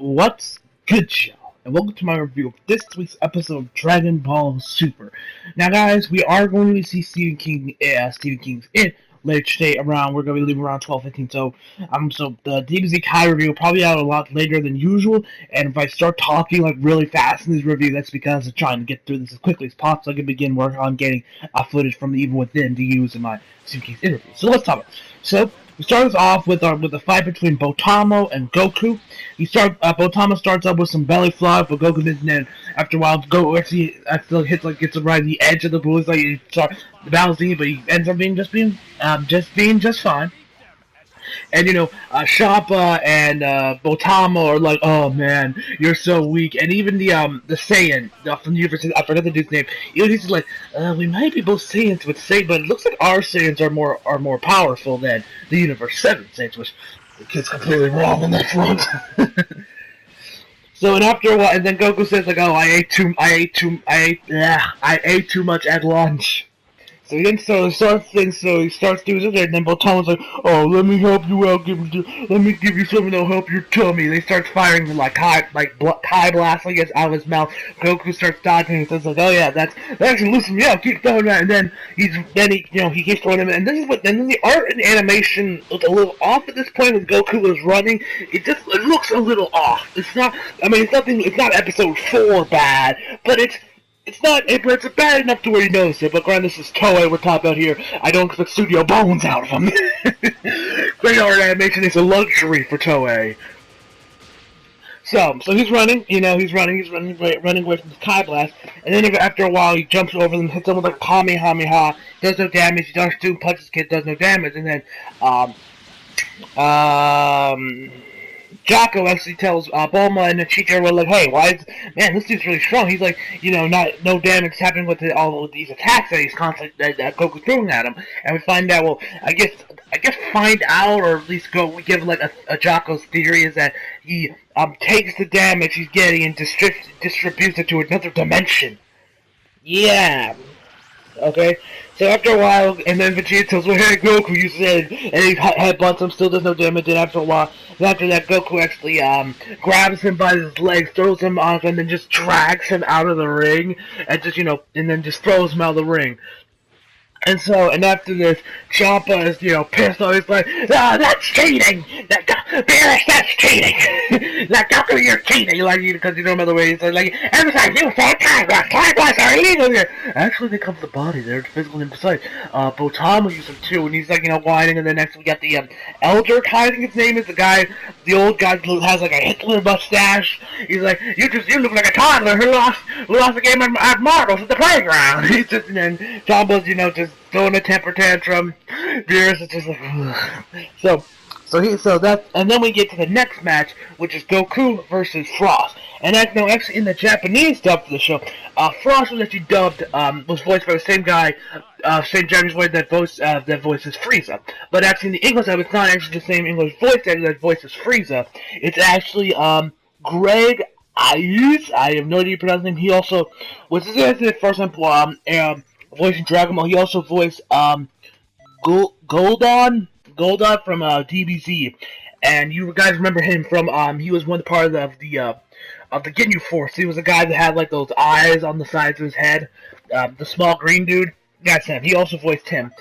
What's good, y'all? And welcome to my review of this week's episode of Dragon Ball Super. Now, guys, we are going to see Stephen King's It later today. We're going to be leaving around 12:15. So the DBZ Kai review will probably out a lot later than usual. And if I start talking like really fast in this review, that's because I'm trying to get through this as quickly as possible. So I can begin working on getting footage from the Evil Within to use in my Stephen King's interview. So let's talk about it. So we start us off with the fight between Botamo and Goku. Botamo starts up with some belly flop, but Goku doesn't. Then after a while, Goku actually gets right the edge of the blue. He starts the battle's deep, but he ends up being just fine. And Shappa and Botamo are like, "Oh man, you're so weak." And even the Saiyan from the universe, I forgot the dude's name. He's like, "We might be both Saiyans with Saiyan, but it looks like our Saiyans are more powerful than the Universe 7 Saiyans," which the kid's completely wrong on that front. So, and after a while, and then Goku says like, "Oh, I ate too much at lunch." So he starts doing this, and then Botamo's like, "Oh, let me help you out. Let me give you something that'll help your tummy." They start firing Kai blast out of his mouth. Goku starts dodging and says like, "Oh yeah, that actually loosens me up. Keep throwing that." And then he keeps throwing him. And then the art and animation look a little off at this point when Goku was running. It looks a little off. It's not. I mean, it's not episode 4 bad, but it's bad enough to where you notice it. But granted, this is Toei we're talking about here. I don't expect Studio Bones out of them. Great art animation is a luxury for Toei. So he's running, running away from the Kai Blast, and then after a while he jumps over them, hits them with a Kamehameha, does no damage, he starts doing punches, kid does no damage, and then, Jocko actually tells Bulma and the teacher, "Well, like, hey, this dude's really strong." He's like, no damage happening with all of these attacks that he's constantly that Goku's throwing at him. And we find out, well, I guess find out, or at least we give like a Jocko's theory is that he takes the damage he's getting and distributes it to another dimension. Yeah. Okay, so after a while, and then Vegeta tells him, "Hey Goku, you said," and he headbutts him, still does no damage, and after a while, after that, Goku actually grabs him by his legs, throws him off, and then just drags him out of the ring, and and then just throws him out of the ring. And after this, Champa is, pissed off. He's like, "That's cheating! That's cheating! Like, Goku, you're cheating!" Like, because you don't know the way he's like, "Every time you say time blast are illegal here." Actually, they come to the body. They're physical inside. Botamo uses them too, and he's like, whining. And then next we got the Elder Kai, I think his name is, the old guy who has like a Hitler mustache. He's like, you look like a toddler who lost a game at marbles at the playground. He's just, and then Champa's, just throwing a temper tantrum. Beerus is just like, ugh. And then we get to the next match, which is Goku versus Frost. And actually in the Japanese dub for the show, Frost was actually dubbed, was voiced by the same guy, same Japanese voice that voices Frieza. But actually in the English dub, it's not actually the same English voice that voices Frieza. It's actually, Greg Ayus. I have no idea how to pronounce his name. He also was his first time, voicing Dragon Ball. He also voiced, Goldon from DBZ, and you guys remember him from he was one part of the Ginyu Force. He was a guy that had like those eyes on the sides of his head, the small green dude. That's him. He also voiced him.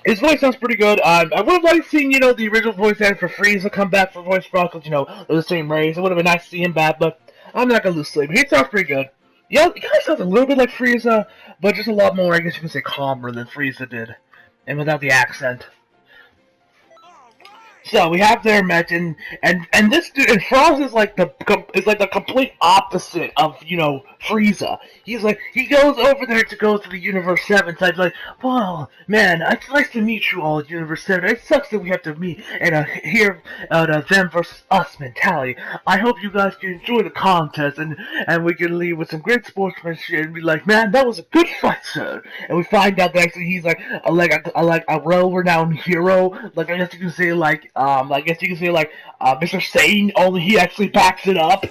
His voice sounds pretty good. I would have liked seeing the original voice actor for Frieza come back for voice Frost, because they're the same race. It would have been nice to see him back, but I'm not gonna lose sleep. He sounds pretty good. Yeah, he kind of sounds a little bit like Frieza, but just a lot more, I guess you can say, calmer than Frieza did, and without the accent. So we have their match, and this dude, and Frost is like the complete opposite of Frieza. He's like, he goes over there to go to the Universe 7 side, like, "Well, man, it's nice to meet you all at Universe 7. It sucks that we have to meet and hear them versus us mentality. I hope you guys can enjoy the contest, and we can leave with some great sportsmanship and be like, man, that was a good fight, sir." And we find out that actually he's like a well-renowned hero. Like, I guess you can say Mr. Satan, only he actually backs it up.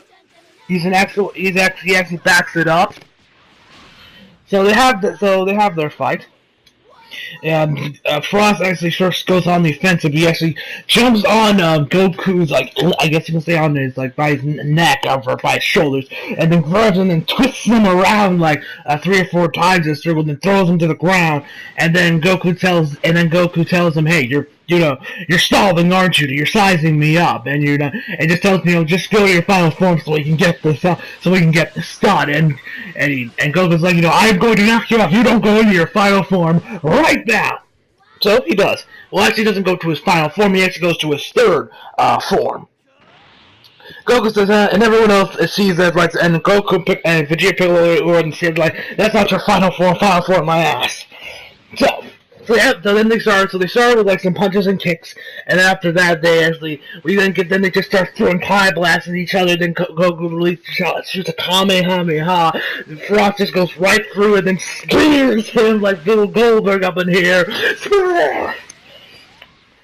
He actually backs it up. So they have their fight, Frost actually first goes on the offensive. He actually jumps on Goku's, like, I guess you can say on his, like, by his neck or by his shoulders, and then grabs him and twists him around like 3 or 4 times in a circle, and then throws him to the ground. And then Goku tells him, "Hey, you're stalling, aren't you? You're sizing me up," and and just tells me, just go to your final form so we can get this done. And Goku's like, I'm going to knock you off. You don't go into your final form right now. So he does. Well, actually, he doesn't go to his final form. He actually goes to his third form. Goku says that, and everyone else sees that, like, and Goku and Vegeta Piccolo and says, like, that's not your final form, my ass. So then they start with like some punches and kicks, and after that they just start throwing Kai blasts at each other. Then Goku shoots a Kamehameha. Frost just goes right through it and spears him like Bill Goldberg up in here.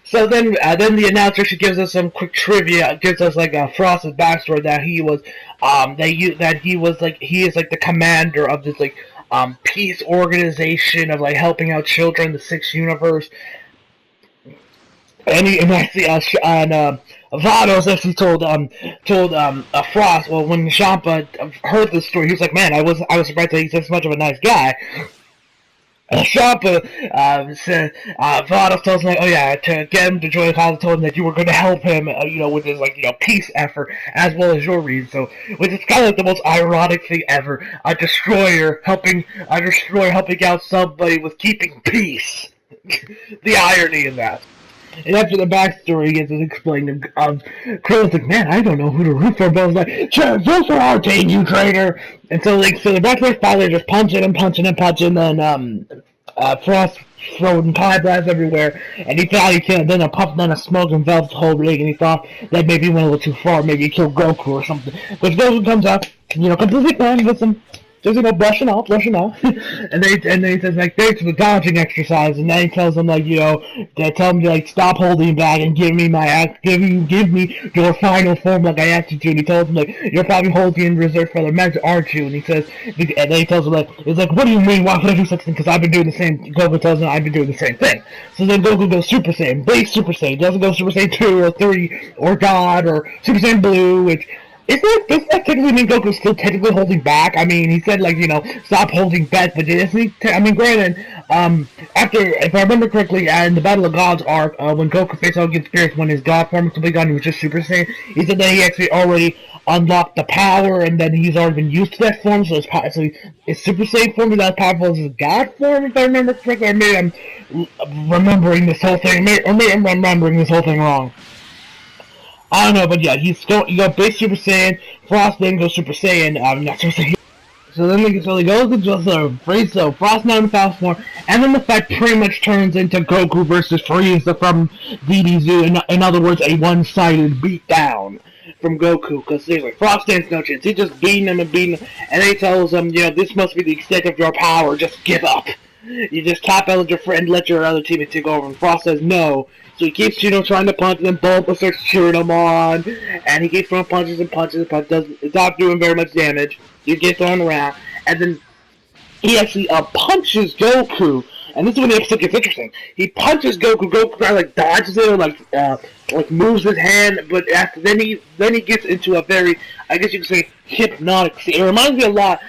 So then the announcer, she gives us some quick trivia. Gives us like Frost's backstory, that he is like the commander of this like peace organization of like helping out children in the 6th universe. And Vados actually told Frost. Well, when Champa heard this story, he was like, "Man, I was surprised that he's such much of a nice guy." Champa said, Vados tells him, like, "Oh yeah, to get him to join the cause," told him that you were going to help him, with his peace effort as well as your reason. So, which is kind of like the most ironic thing ever: a destroyer helping out somebody with keeping peace. The irony in that. And after the backstory gets explained, Krillin's like, "Man, I don't know who to root for," but I was like, "Sure, vote for our team, you traitor!" And so the backstory finally just punching, then Frost throwing Kai blasts everywhere, and he thought he could, then a smoke envelops the whole ring, and he thought that maybe he went a little too far, maybe he killed Goku or something. But Goku comes up, completely fine with some, just brushing off, and then he says, like, "Thanks for the dodging exercise," and then he tells him, like, tell him to, like, stop holding back and give me your final form like I asked you to. And he tells him, like, "You're probably holding in reserve for other matches, aren't you?" And then he tells him, like, "What do you mean? Why would I do such a thing? Because I've been doing the same." Goku tells him, "I've been doing the same thing." So then Goku goes Super Saiyan, base Super Saiyan. He doesn't go Super Saiyan 2 or 3 or God or Super Saiyan Blue, which doesn't that technically mean Goku's still technically holding back? I mean, he said, like, stop holding back, but doesn't he? Granted, if I remember correctly, in the Battle of Gods arc, when Goku faced out against Beerus, when his God form was completely gone, he was just Super Saiyan, he said that he actually already unlocked the power, and then he's already been used to that form, so his Super Saiyan form is not as powerful as his God form, if I remember correctly, or maybe I'm remembering this whole thing, or maybe I'm remembering this whole thing wrong. I don't know, but yeah, you got base Super Saiyan, Frost then goes Super Saiyan, not Super Saiyan. So then he goes into so Frost now in fast form, and then the fight pretty much turns into Goku versus Frieza from DBZ. In other words, a one-sided beatdown from Goku, because seriously, Frost stands no chance. He's just beating him, and then he tells him, this must be the extent of your power, just give up. You just tap out your friend, let your other teammate take over, and Frost says no. So he keeps, trying to punch, and then Bulma starts cheering him on, and he keeps throwing punches, it's not doing very much damage. You get thrown around, and then he actually punches Goku, and this is when the episode gets interesting. He punches Goku, Goku kind of like dodges it, or like moves his hand, but then he gets into a very, I guess you could say, hypnotic scene. It reminds me a lot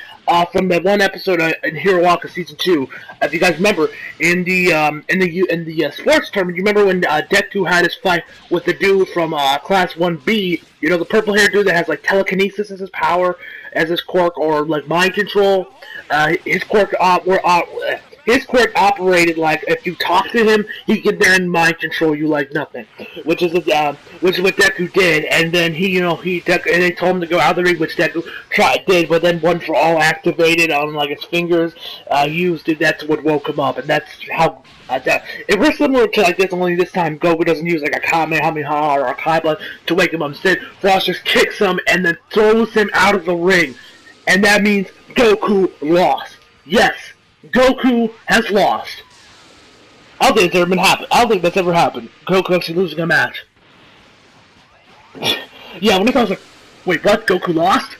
from that one episode in Hero Waka Season 2. If you guys remember, in the sports tournament, you remember when Deku had his fight with the dude from Class 1B, the purple-haired dude that has, like, telekinesis as his power, as his quirk, or, like, mind control? His quirk operated like if you talk to him, he could then mind control you like nothing, which is what Deku did. And then and they told him to go out of the ring, which Deku did, but then One for All activated on like his fingers, used it. That's what woke him up, and that's how. It was similar to like this, only this time Goku doesn't use like a Kamehameha or a Kai Blast to wake him up. Instead, Frost just kicks him and then throws him out of the ring, and that means Goku lost. Yes. Goku has lost. I don't think that's ever happened. Goku actually losing a match. Yeah, when I was like, wait, what? Goku lost?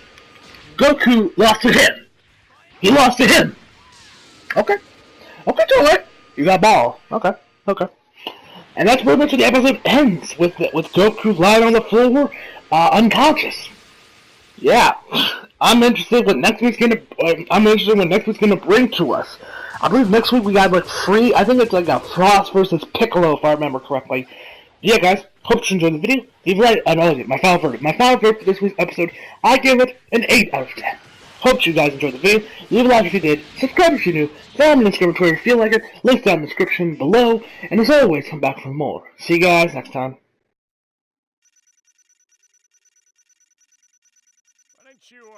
Goku lost to him. He lost to him. Okay, alright. You got ball. Okay. Okay. And that's where much of the episode ends with Goku lying on the floor, unconscious. Yeah, I'm interested what next week's gonna. I'm interested what next week's gonna bring to us. I believe next week we got like free. I think it's like a Frost versus Piccolo, if I remember correctly. Yeah, guys. Hope you enjoyed the video. Leave a like. I know my final verdict. My final verdict for this week's episode. I give it an 8 out of 10. Hope you guys enjoyed the video. Leave a like if you did. Subscribe if you're new. Follow me on Instagram and Twitter if you feel like it. Links down in the description below. And as always, come back for more. See you guys next time. Why don't you,